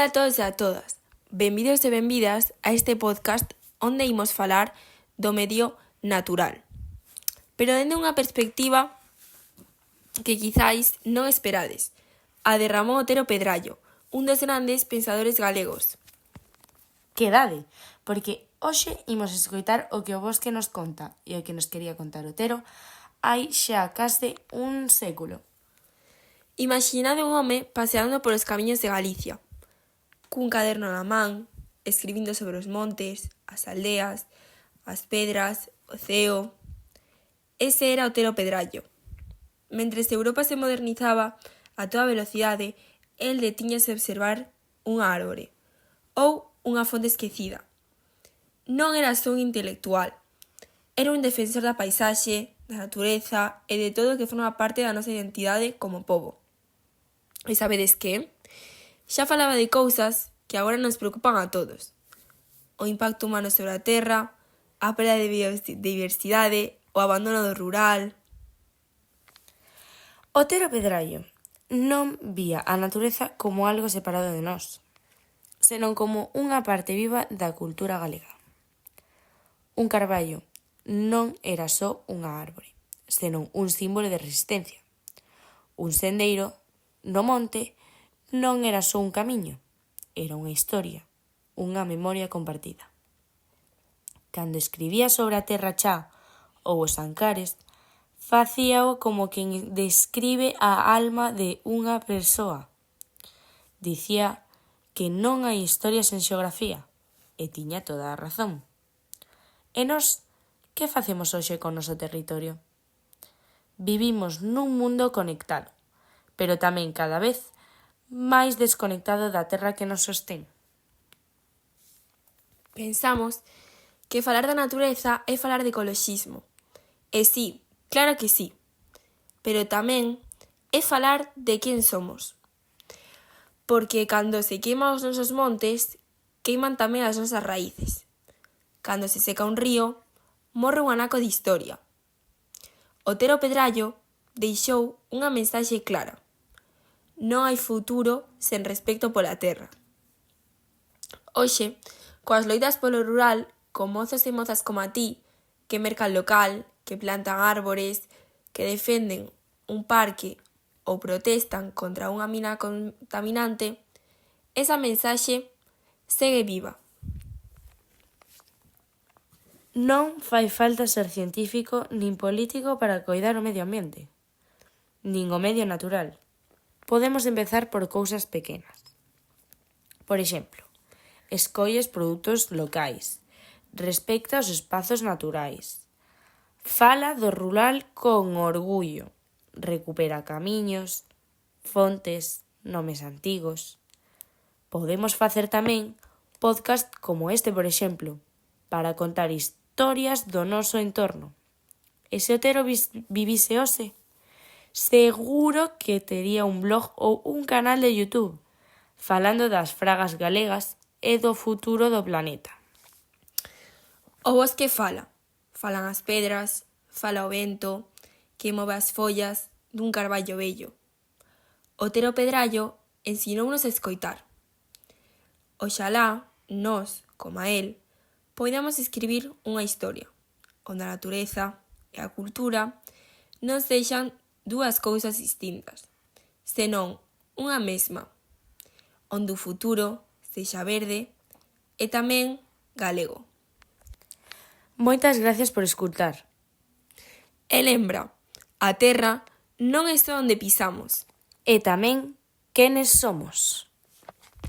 Ola a todos e a todas, benvidos e benvidas a este podcast onde imos falar do medio natural, pero dende unha perspectiva que quizáis non esperades, a de Ramón Otero Pedrallo, un dos grandes pensadores galegos. Quedade, porque hoxe imos escoitar o que o bosque nos conta e o que nos quería contar Otero hai xa case un século. Imaginade un home paseando polos camiños de Galicia, cun caderno na man, escribindo sobre os montes, as aldeas, as pedras, o ceo. Ese era Otero Pedrallo. Mentres Europa se modernizaba a toda velocidade, el detíñase a observar unha árbore ou unha fonte esquecida. Non era só un intelectual, era un defensor da paisaxe, da natureza e de todo o que forma parte da nosa identidade como pobo. E sabedes que? Xa falaba de cousas que agora nos preocupan a todos. O impacto humano sobre a terra, a perda de biodiversidade, o abandono do rural. Otero Pedrallo non vía a natureza como algo separado de nós, senón como unha parte viva da cultura galega. Un carballo non era só unha árbore, senón un símbolo de resistencia. Un sendeiro no monte non era só un camiño, era unha historia, unha memoria compartida. Cando escribía sobre a terra chá ou os Ancares, facíao como quen describe a alma de unha persoa. Dicía que non hai historia sen xeografía, e tiña toda a razón. E nós, que facemos hoxe con o noso territorio? Vivimos nun mundo conectado, pero tamén cada vez máis desconectado da terra que nos sostén. Pensamos que falar da natureza é falar de ecoloxismo. E sí, claro que sí, pero tamén é falar de quen somos. Porque cando se queiman os nosos montes, queiman tamén as nosas raíces. Cando se seca un río, morre un anaco de historia. Otero Pedrallo deixou unha mensaxe clara. Non hai futuro sen respecto pola terra. Hoxe, coas loitas polo rural, con mozos e mozas como a ti, que mercan local, que plantan árbores, que defenden un parque ou protestan contra unha mina contaminante, esa mensaxe segue viva. Non fai falta ser científico nin político para coidar o medio ambiente, nin o medio natural. Podemos empezar por cousas pequenas. Por exemplo, escolles produtos locais, respecta os espazos naturais, fala do rural con orgullo, recupera camiños, fontes, nomes antigos. Podemos facer tamén podcast como este, por exemplo, para contar historias do noso entorno. E se Otero vivise hoxe, seguro que tería un blog ou un canal de YouTube falando das fragas galegas e do futuro do planeta. O bosque fala. Falan as pedras, fala o vento, que move as follas dun carballo bello. Otero Pedrallo ensinounos a escoitar. Oxalá, nós, como a el, poidamos escribir unha historia onde a natureza e a cultura non sexan dúas cousas distintas, senón unha mesma, onde o futuro sexa verde e tamén galego. Moitas gracias por escutar. E lembra, a terra non é só onde pisamos. E tamén, quenes somos.